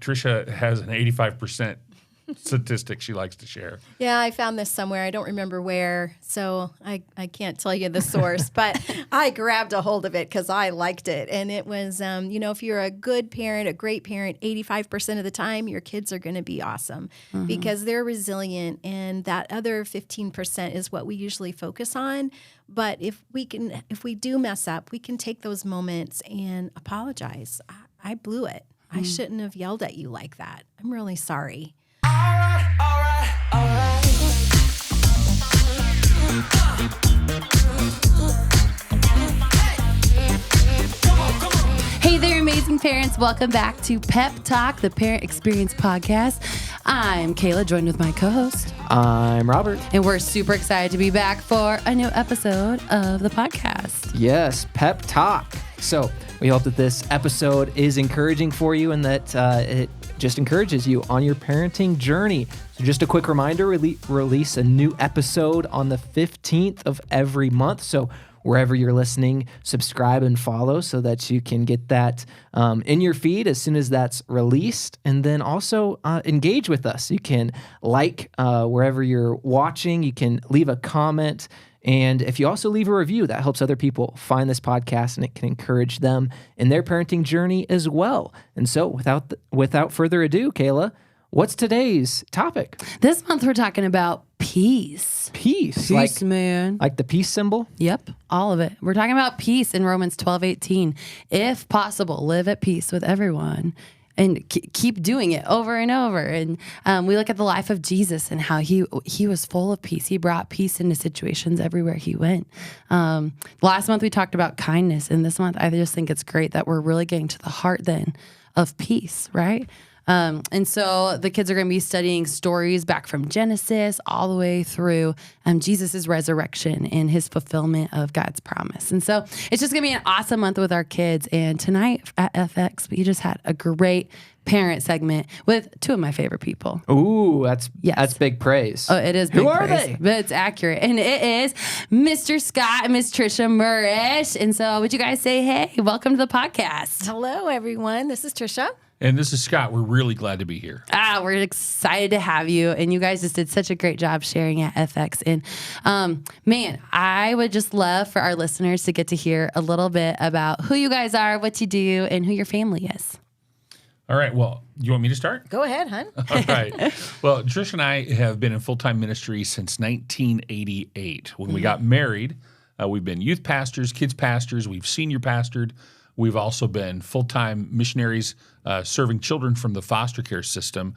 Tricia has an 85% statistic she likes to share. Yeah, I found this somewhere. I don't remember where, so I can't tell you the source, but I grabbed a hold of it because I liked it. And it was, if you're a good parent, a great parent, 85% of the time, your kids are going to be awesome because they're resilient. And that other 15% is what we usually focus on. But if we do mess up, we can take those moments and apologize. I blew it. I shouldn't have yelled at you like that. I'm really sorry. All right. Hey there, amazing parents. Welcome back to Pep Talk, the Parent Experience Podcast. I'm Kayla, joined with my co-host. I'm Robert. And we're super excited to be back for a new episode of the podcast. Yes, Pep Talk. So we hope that this episode is encouraging for you and that it just encourages you on your parenting journey. So just a quick reminder, release a new episode on the 15th of every month. So wherever you're listening, subscribe and follow so that you can get that in your feed as soon as that's released. And then also engage with us. You can like wherever you're watching. You can leave a comment. And if you also leave a review, that helps other people find this podcast and it can encourage them in their parenting journey as well. And so without further ado, Kayla, what's today's topic? This month we're talking about peace. Peace, man. Like the peace symbol? Yep, all of it. We're talking about peace in Romans 12:18. If possible, live at peace with everyone. And keep doing it over and over. And we look at the life of Jesus and how he was full of peace. He brought peace into situations everywhere he went. Last month we talked about kindness. And this month I just think it's great that we're really getting to the heart then of peace, right? And so the kids are going to be studying stories back from Genesis all the way through Jesus' resurrection and his fulfillment of God's promise. And so it's just going to be an awesome month with our kids. And tonight at FX, we just had a great parent segment with two of my favorite people. Ooh, that's big praise. Oh, it is big praise. Who are they? But it's accurate. And it is Mr. Scott and Miss Tricia Murrish. And so would you guys say, hey, welcome to the podcast. Hello, everyone. This is Tricia. And this is Scott. We're really glad to be here. We're excited to have you. And you guys just did such a great job sharing at FX. And man, I would just love for our listeners to get to hear a little bit about who you guys are, what you do, and who your family is. All right. Well, you want me to start? Go ahead, hon. All right. Well, Trish and I have been in full-time ministry since 1988. When we got married, we've been youth pastors, kids pastors. We've senior pastored. We've also been full-time missionaries serving children from the foster care system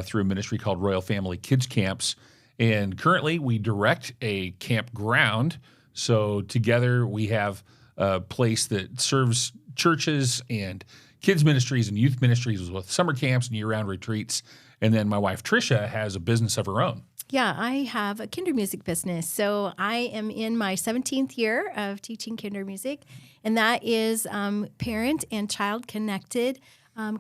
through a ministry called Royal Family Kids Camps. And currently we direct a campground. So together we have a place that serves churches and kids ministries and youth ministries with summer camps and year-round retreats. And then my wife, Tricia, has a business of her own. Yeah, I have a kinder music business. So I am in my 17th year of teaching kinder music, and that is parent and child connected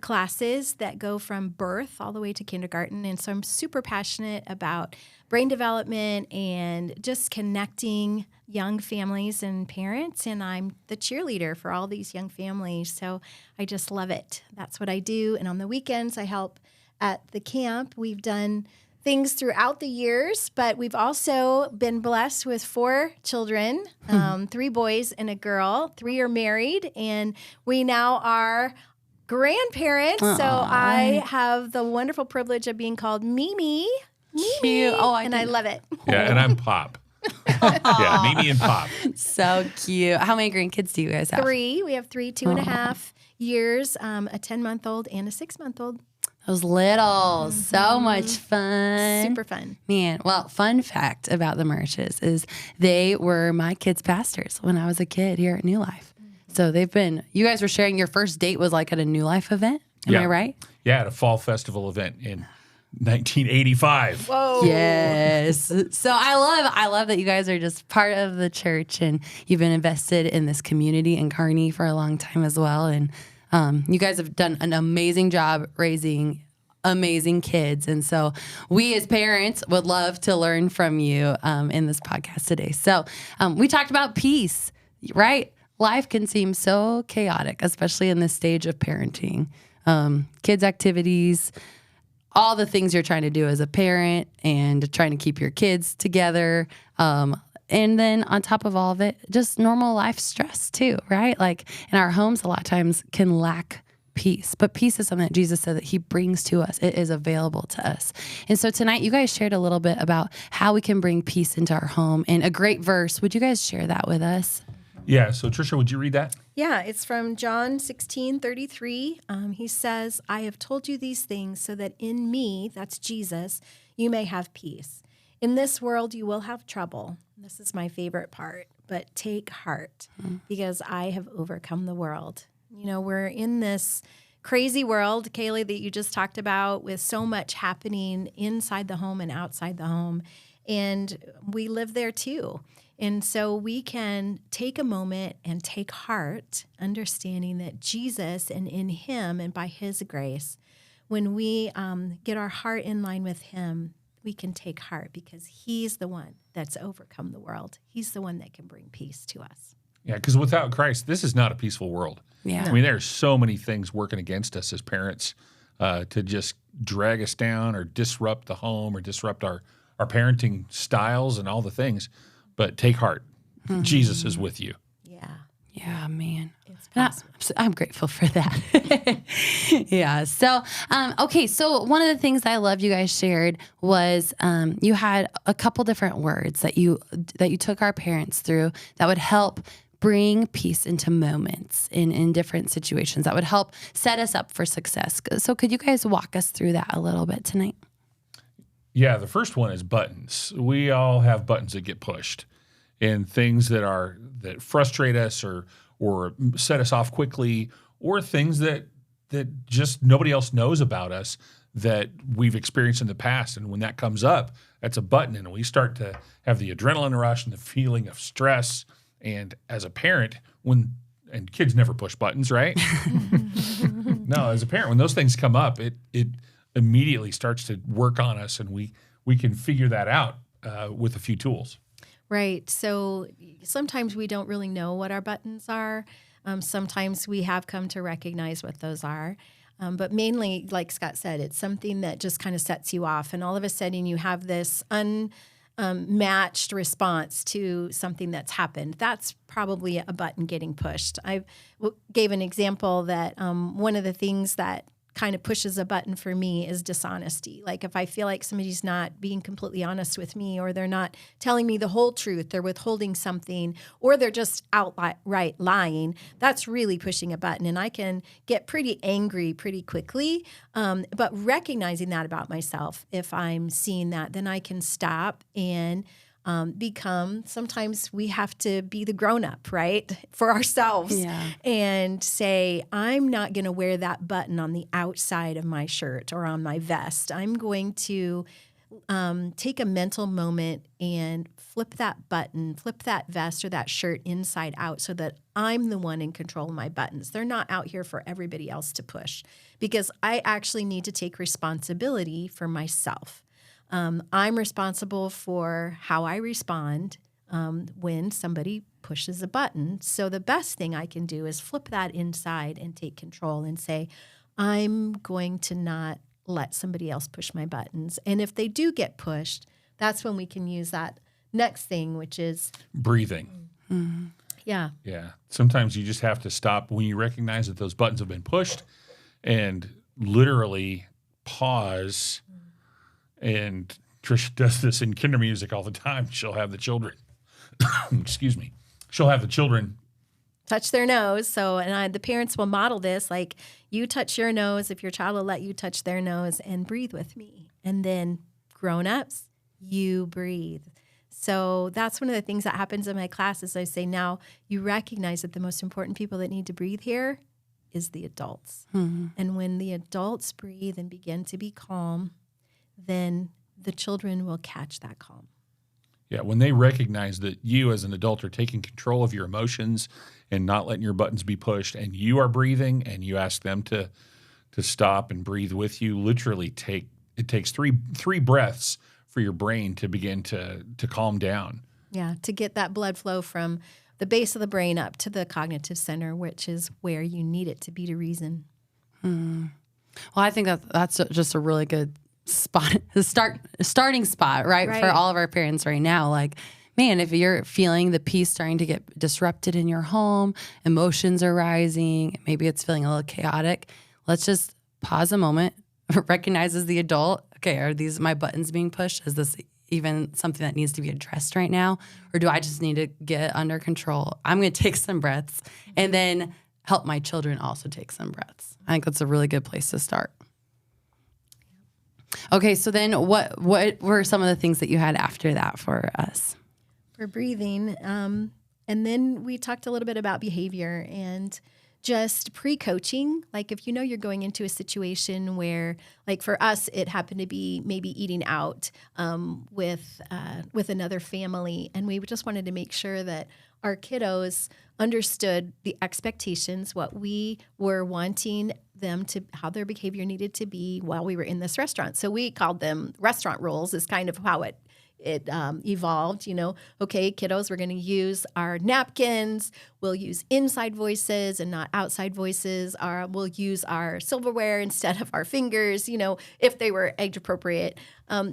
classes that go from birth all the way to kindergarten. And so I'm super passionate about brain development and just connecting young families and parents. And I'm the cheerleader for all these young families. So I just love it. That's what I do. And on the weekends, I help at the camp. We've done things throughout the years, but we've also been blessed with 4 children, 3 boys and a girl. 3 are married, and we now are grandparents. Aww. So I have the wonderful privilege of being called Mimi. Cute. Oh, I love it. Yeah, and I'm Pop. Yeah, Mimi and Pop. So cute. How many grandkids do you guys have? 3. We have 3 2.5 years, a 10-month-old and a 6-month-old. Those little, so much fun. Super fun. Man, well, fun fact about the Murrishes is they were my kids' pastors when I was a kid here at New Life. So you guys were sharing your first date was like at a New Life event. Am I right? Yeah, at a fall festival event in 1985. Whoa. Yes. So I love that you guys are just part of the church and you've been invested in this community in Kearney for a long time as well. And you guys have done an amazing job raising amazing kids. And so we as parents would love to learn from you in this podcast today. So we talked about peace, right? Life can seem so chaotic, especially in this stage of parenting. kids' activities, all the things you're trying to do as a parent and trying to keep your kids together. And then on top of all of it, just normal life stress too, right? Like in our homes, a lot of times can lack peace, but peace is something that Jesus said that he brings to us. It is available to us. And so tonight you guys shared a little bit about how we can bring peace into our home and a great verse. Would you guys share that with us? Yeah. So Tricia, would you read that? Yeah, it's from John 16:33. He says, I have told you these things so that in me, that's Jesus, you may have peace. In this world, you will have trouble. This is my favorite part, but take heart because I have overcome the world. You know, we're in this crazy world, Kaylee, that you just talked about, with so much happening inside the home and outside the home. And we live there too. And so we can take a moment and take heart, understanding that Jesus and in him and by his grace, when we get our heart in line with him, we can take heart because he's the one that's overcome the world. He's the one that can bring peace to us. Yeah, because without Christ, this is not a peaceful world. Yeah. I mean, there's so many things working against us as parents to just drag us down or disrupt the home or disrupt our parenting styles and all the things. But take heart. Jesus is with you. Yeah. Yeah, man. It's And possible. I'm grateful for that. Yeah. So, okay. So one of the things that I loved you guys shared was you had a couple different words that you took our parents through that would help bring peace into moments in different situations that would help set us up for success. So could you guys walk us through that a little bit tonight? Yeah, the first one is buttons. We all have buttons that get pushed, and things that frustrate us or set us off quickly, or things that just nobody else knows about us that we've experienced in the past. And when that comes up, that's a button, and we start to have the adrenaline rush and the feeling of stress. And as a parent, and kids never push buttons, right? No, as a parent, when those things come up, it immediately starts to work on us, and we can figure that out with a few tools. Right. So sometimes we don't really know what our buttons are. Sometimes we have come to recognize what those are. But mainly, like Scott said, it's something that just kind of sets you off. And all of a sudden you have this unmatched response to something that's happened. That's probably a button getting pushed. I gave an example that one of the things that kind of pushes a button for me is dishonesty. Like if I feel like somebody's not being completely honest with me, or they're not telling me the whole truth, they're withholding something, or they're just outright lying, that's really pushing a button. And I can get pretty angry pretty quickly. But recognizing that about myself, if I'm seeing that, then I can stop and sometimes we have to be the grown-up, right, for ourselves. Yeah. And say, I'm not going to wear that button on the outside of my shirt or on my vest. I'm going to take a mental moment and flip that button, flip that vest or that shirt inside out so that I'm the one in control of my buttons. They're not out here for everybody else to push, because I actually need to take responsibility for myself. I'm responsible for how I respond when somebody pushes a button. So the best thing I can do is flip that inside and take control and say, I'm going to not let somebody else push my buttons. And if they do get pushed, that's when we can use that next thing, which is Breathing. Mm-hmm. Yeah. Yeah. Sometimes you just have to stop when you recognize that those buttons have been pushed and literally pause. And Tricia does this in kinder music all the time. She'll have the children, excuse me, she'll have the children touch their nose. So, and the parents will model this, like, you touch your nose if your child will let you touch their nose, and breathe with me. And then grown-ups, you breathe. So that's one of the things that happens in my classes. I say, now you recognize that the most important people that need to breathe here is the adults. Mm-hmm. And when the adults breathe and begin to be calm, then the children will catch that calm. Yeah, when they recognize that you as an adult are taking control of your emotions and not letting your buttons be pushed, and you are breathing, and you ask them to stop and breathe with you, literally it takes three breaths for your brain to begin to calm down. Yeah, to get that blood flow from the base of the brain up to the cognitive center, which is where you need it to be to reason. Well, I think that's just a really good spot, starting spot, right? Right. For all of our parents right now. Like, man, if you're feeling the peace starting to get disrupted in your home, emotions are rising, maybe it's feeling a little chaotic, let's just pause a moment, recognize as the adult, okay, are these my buttons being pushed? Is this even something that needs to be addressed right now? Or do I just need to get under control? I'm going to take some breaths and then help my children also take some breaths. I think that's a really good place to start. Okay, so then what were some of the things that you had after that for us? For breathing. And then we talked a little bit about behavior and just pre-coaching. Like if you know you're going into a situation where, like for us, it happened to be maybe eating out with another family, and we just wanted to make sure that our kiddos understood the expectations, what we were wanting them to, how their behavior needed to be while we were in this restaurant. So we called them restaurant rules, is kind of how it evolved. Okay, kiddos, we're going to use our napkins. We'll use inside voices and not outside voices. We'll use our silverware instead of our fingers, if they were age appropriate.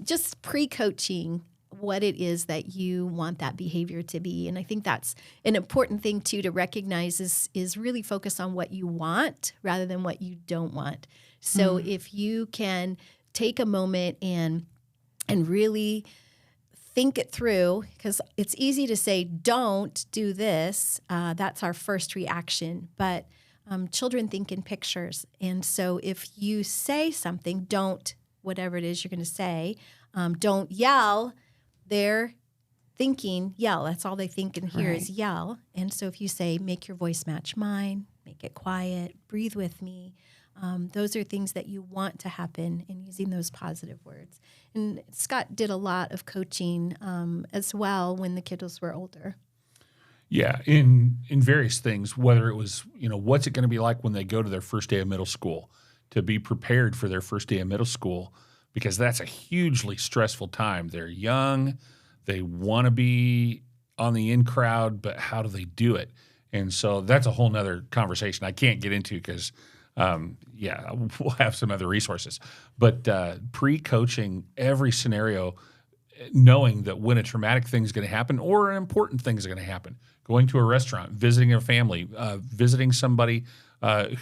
Just pre-coaching what it is that you want that behavior to be. And I think that's an important thing too to recognize is really focus on what you want rather than what you don't want. So if you can take a moment and really think it through, because it's easy to say, don't do this. That's our first reaction. But children think in pictures. And so if you say something, don't, whatever it is you're going to say, don't yell, they're thinking yell. That's all they think and hear is yell. And so if you say, make your voice match mine, make it quiet, breathe with me, those are things that you want to happen in using those positive words. And Scott did a lot of coaching as well when the kiddos were older. Yeah, in various things, whether it was, what's it going to be like when they go to their first day of middle school, to be prepared for their first day of middle school, because that's a hugely stressful time. They're young, they want to be on the in crowd, but how do they do it? And so that's a whole nother conversation I can't get into because we'll have some other resources. But pre-coaching every scenario, knowing that when a traumatic thing is going to happen or an important thing is going to happen, going to a restaurant, visiting a family, visiting somebody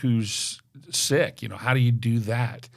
who's sick, how do you do that?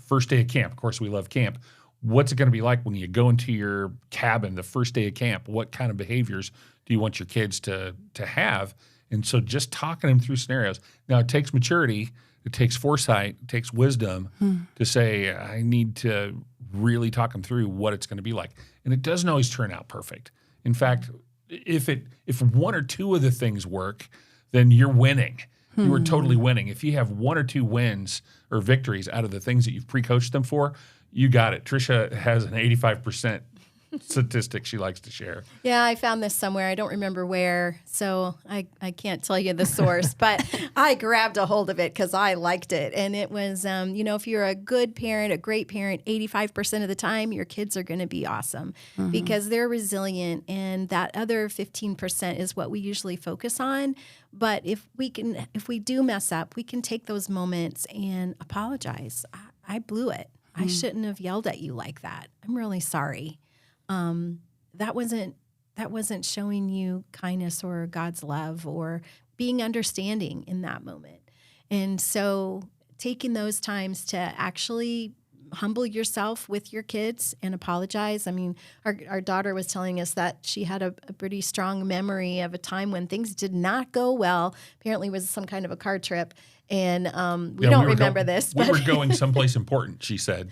First day of camp, of course, we love camp. What's it going to be like when you go into your cabin the first day of camp? What kind of behaviors do you want your kids to have? And so just talking them through scenarios. Now, it takes maturity, it takes foresight, it takes wisdom to say, I need to really talk them through what it's going to be like. And it doesn't always turn out perfect. In fact, if one or two of the things work, then you're winning. You are totally winning. If you have one or two wins or victories out of the things that you've pre-coached them for, you got it. Tricia has an 85% statistic she likes to share. Yeah, I found this somewhere. I don't remember where, so I can't tell you the source, but I grabbed a hold of it because I liked it. And it was, if you're a good parent, a great parent, 85% of the time, your kids are going to be awesome because they're resilient. And that other 15% is what we usually focus on. But if we do mess up, we can take those moments and apologize. I blew it. I shouldn't have yelled at you like that. I'm really sorry. That wasn't showing you kindness or God's love or being understanding in that moment. And so taking those times to actually humble yourself with your kids and apologize. I mean, our daughter was telling us that she had a pretty strong memory of a time when things did not go well. Apparently it was some kind of a car trip. And we don't remember this. We were going someplace important, she said.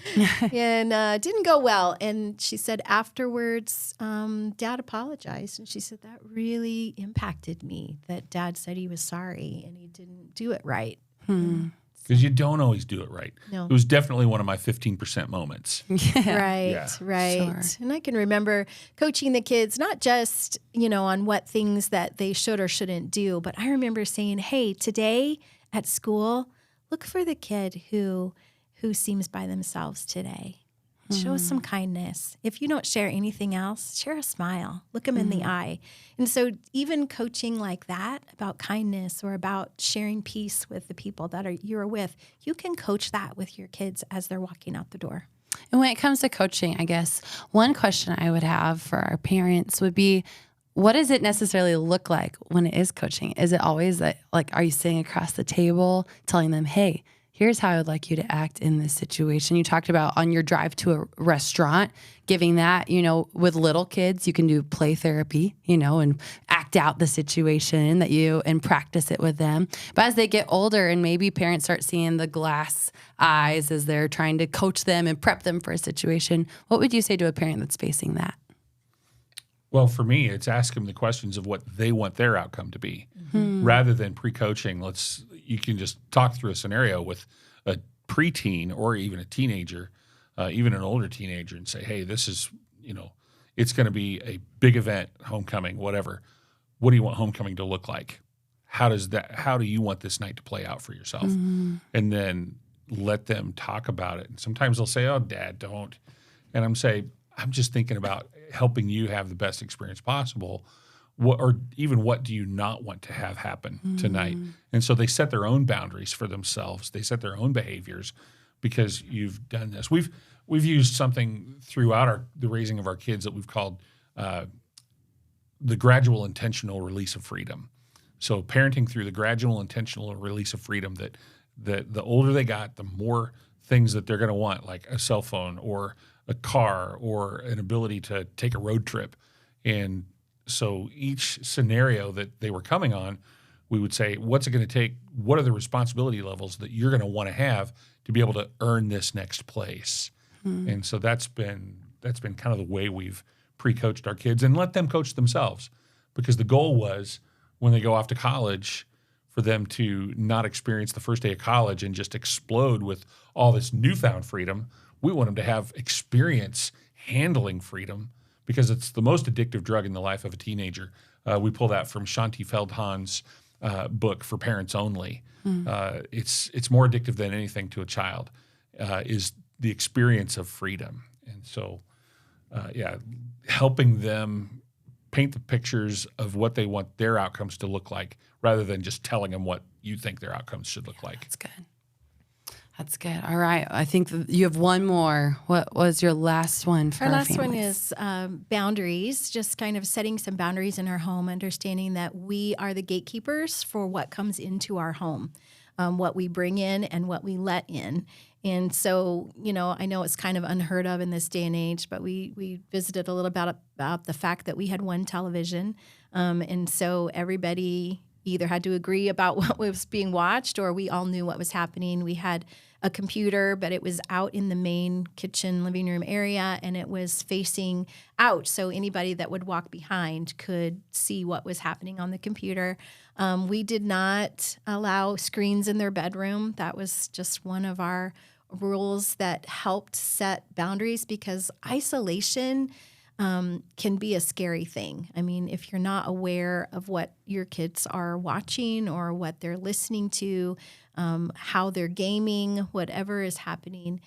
And didn't go well. And she said afterwards, Dad apologized. And she said, that really impacted me, that Dad said he was sorry and he didn't do it right. Because you don't always do it right. No. It was definitely one of my 15% moments. Right. Sure. And I can remember coaching the kids, not just, on what things that they should or shouldn't do, but I remember saying, hey, today at school, look for the kid who seems by themselves today. Show some kindness. If you don't share anything else, share a smile. Look them in the eye. And so even coaching like that about kindness or about sharing peace with the people that you're with, you can coach that with your kids as they're walking out the door. And when it comes to coaching, I guess one question I would have for our parents would be, what does it necessarily look like when it is coaching? Is it always that, like, are you sitting across the table telling them, hey, here's how I would like you to act in this situation? You talked about on your drive to a restaurant, giving that, with little kids, you can do play therapy, and act out the situation and practice it with them. But as they get older and maybe parents start seeing the glass eyes as they're trying to coach them and prep them for a situation, what would you say to a parent that's facing that? Well, for me, it's ask them the questions of what they want their outcome to be, rather than pre-coaching. You can just talk through a scenario with a preteen or even a teenager, even an older teenager, and say, "Hey, this is, it's going to be a big event, homecoming, whatever. What do you want homecoming to look like? How do you want this night to play out for yourself?" And then let them talk about it. And sometimes they'll say, "Oh, Dad, don't." And I'm just thinking about helping you have the best experience possible. What do you not want to have happen tonight? And so they set their own boundaries for themselves. They set their own behaviors because you've done this. We've used something throughout the raising of our kids that we've called the gradual intentional release of freedom. So parenting through the gradual intentional release of freedom, that the older they got, the more things that they're going to want, like a cell phone or a car or an ability to take a road trip. And so each scenario that they were coming on, we would say, what's it going to take? What are the responsibility levels that you're going to want to have to be able to earn this next place? And so that's been kind of the way we've pre-coached our kids and let them coach themselves, because the goal was when they go off to college for them to not experience the first day of college and just explode with all this newfound freedom. We want them to have experience handling freedom, because it's the most addictive drug in the life of a teenager. We pull that from Shanti Feldhahn's book for parents only. It's more addictive than anything to a child, is the experience of freedom. And so, helping them paint the pictures of what they want their outcomes to look like, rather than just telling them what you think their outcomes should look like. That's good. That's good. All right. I think you have one more. What was your last one for our our last families? one is boundaries, just kind of setting some boundaries in our home, understanding that we are the gatekeepers for what comes into our home, what we bring in and what we let in. And so, I know it's kind of unheard of in this day and age, but we visited a little about the fact that we had one television. And so everybody either had to agree about what was being watched, or we all knew what was happening. We had a computer, but it was out in the main kitchen living room area, and it was facing out, so anybody that would walk behind could see what was happening on the computer. We did not allow screens in their bedroom. That was just one of our rules that helped set boundaries, because isolation can be a scary thing. I mean, if you're not aware of what your kids are watching or what they're listening to, how they're gaming, whatever is happening,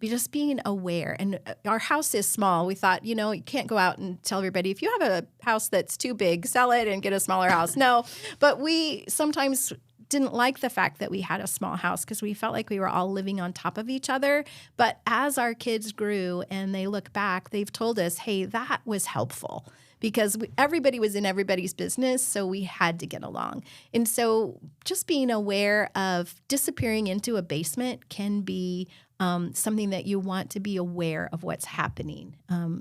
just being aware. And our house is small. We thought, you can't go out and tell everybody, if you have a house that's too big, sell it and get a smaller house. No, but we sometimes didn't like the fact that we had a small house, because we felt like we were all living on top of each other. But as our kids grew and they look back, they've told us, hey, that was helpful, because everybody was in everybody's business, so we had to get along. And so just being aware of disappearing into a basement can be something that you want to be aware of what's happening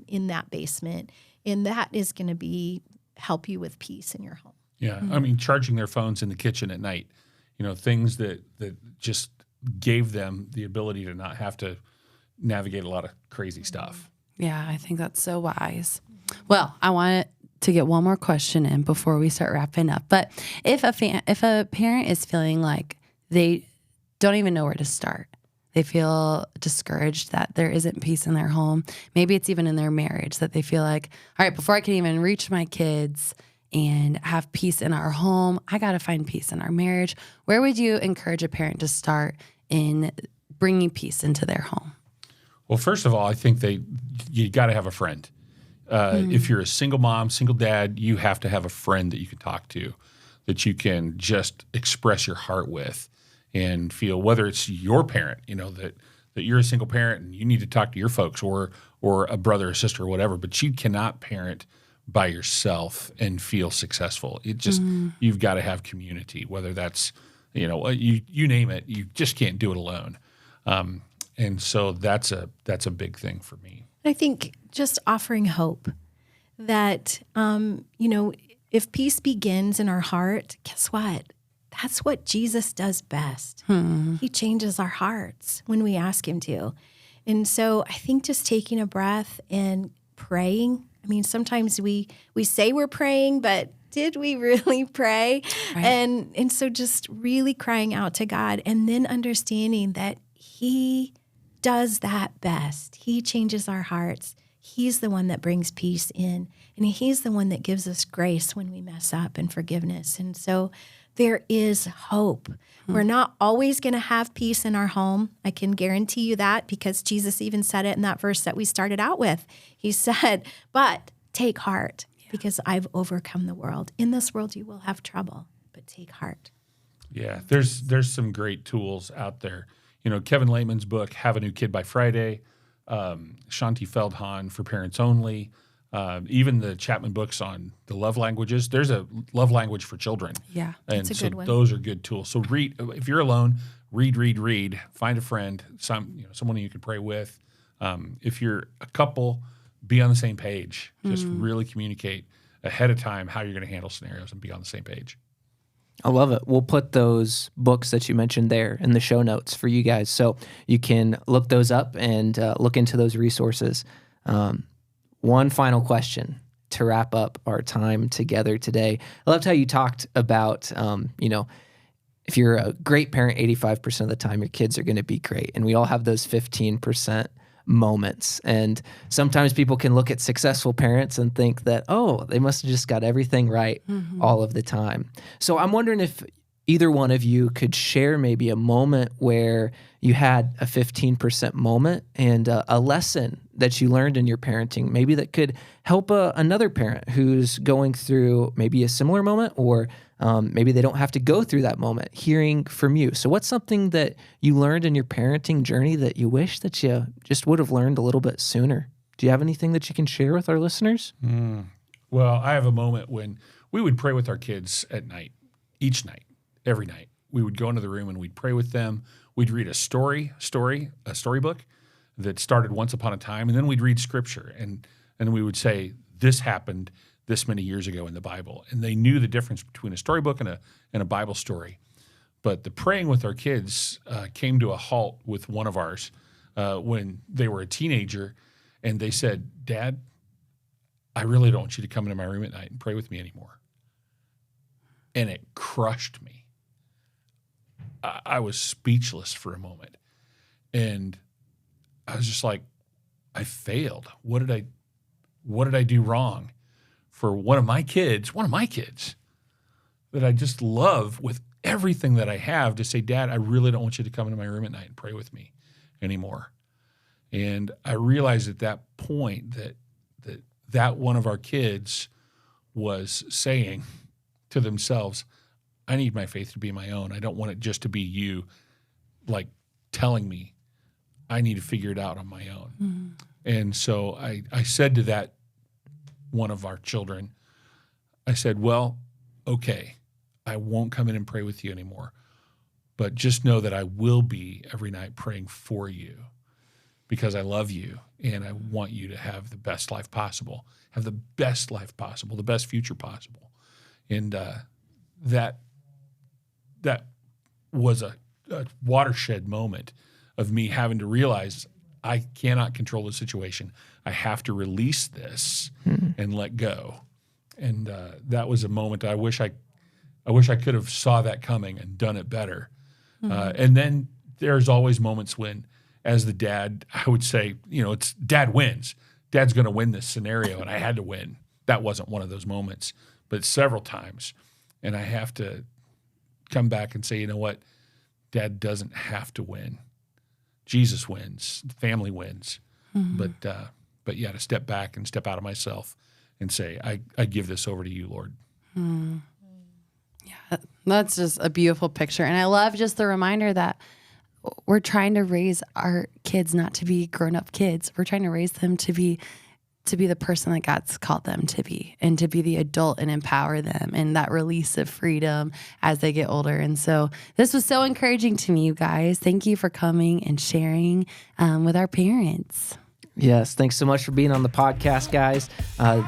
in that basement. And that is going to help you with peace in your home. Yeah, I mean, charging their phones in the kitchen at night, things that just gave them the ability to not have to navigate a lot of crazy stuff. Yeah, I think that's so wise. Well, I want to get one more question in before we start wrapping up. But if a parent is feeling like they don't even know where to start, they feel discouraged that there isn't peace in their home, maybe it's even in their marriage, that they feel like, all right, before I can even reach my kids and have peace in our home, I got to find peace in our marriage. Where would you encourage a parent to start in bringing peace into their home? Well, first of all, I think you got to have a friend. If you're a single mom, single dad, you have to have a friend that you can talk to, that you can just express your heart with and feel, whether it's your parent, that you're a single parent and you need to talk to your folks, or a brother or sister or whatever, but you cannot parent by yourself and feel successful. It just, you've got to have community, whether that's, you name it, you just can't do it alone. And so that's a big thing for me. I think just offering hope that, if peace begins in our heart, guess what? That's what Jesus does best. He changes our hearts when we ask him to. And so I think just taking a breath and praying. I mean, sometimes we say we're praying, but did we really pray? Right. And so just really crying out to God, and then understanding that he does that best. He changes our hearts. He's the one that brings peace in, and he's the one that gives us grace when we mess up, and forgiveness. And so there is hope. We're not always going to have peace in our home. I can guarantee you that, because Jesus even said it in that verse that we started out with. He said, but take heart, because I've overcome the world. In this world you will have trouble, but take heart. Yeah, there's some great tools out there. Kevin Lateman's book, Have a New Kid by Friday, Shanti Feldhahn, For Parents Only, even the Chapman books on the love languages. There's a love language for children. Yeah, that's a good one. Those are good tools. So read, if you're alone, read. Find a friend, someone you can pray with. If you're a couple, be on the same page. Just really communicate ahead of time how you're going to handle scenarios and be on the same page. I love it. We'll put those books that you mentioned there in the show notes for you guys, so you can look those up and look into those resources. One final question to wrap up our time together today. I loved how you talked about, if you're a great parent, 85% of the time your kids are going to be great. And we all have those 15% moments. And sometimes people can look at successful parents and think that, oh, they must have just got everything right all of the time. So I'm wondering if either one of you could share maybe a moment where you had a 15% moment and a lesson that you learned in your parenting, maybe that could help another parent who's going through maybe a similar moment, or maybe they don't have to go through that moment, hearing from you. So what's something that you learned in your parenting journey that you wish that you just would have learned a little bit sooner? Do you have anything that you can share with our listeners? Well, I have a moment when we would pray with our kids at night, each night, every night. We would go into the room and we'd pray with them. We'd read a storybook that started once upon a time, and then we'd read scripture, and we would say, this happened this many years ago in the Bible. And they knew the difference between a storybook and a Bible story. But the praying with our kids came to a halt with one of ours when they were a teenager, and they said, Dad, I really don't want you to come into my room at night and pray with me anymore. And it crushed me. I was speechless for a moment. And I was just like, I failed. What did I do wrong for one of my kids that I just love with everything that I have, to say, Dad, I really don't want you to come into my room at night and pray with me anymore. And I realized at that point that one of our kids was saying to themselves, I need my faith to be my own. I don't want it just to be you, like, telling me I need to figure it out on my own. And so I said to that one of our children, I said, well, okay, I won't come in and pray with you anymore, but just know that I will be every night praying for you, because I love you and I want you to have the best life possible, the best future possible. And that was a watershed moment of me having to realize I cannot control the situation. I have to release this and let go. And that was a moment I wish I could have saw that coming and done it better. And then there's always moments when, as the dad, I would say, it's Dad wins. Dad's going to win this scenario, and I had to win. That wasn't one of those moments, but several times. And I have to come back and say, you know what? Dad doesn't have to win. Jesus wins, family wins. But yeah, to step back and step out of myself and say, I give this over to you, Lord. Yeah, that's just a beautiful picture. And I love just the reminder that we're trying to raise our kids not to be grown-up kids. We're trying to raise them to be the person that God's called them to be, and to be the adult and empower them, and that release of freedom as they get older. And so this was so encouraging to me, you guys. Thank you for coming and sharing with our parents. Yes, thanks so much for being on the podcast, guys.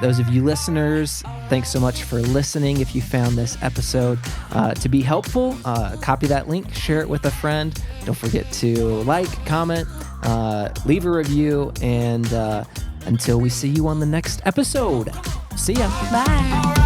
Those of you listeners, thanks so much for listening. If you found this episode to be helpful, copy that link, share it with a friend. Don't forget to like, comment, leave a review, and until we see you on the next episode, see ya. Bye.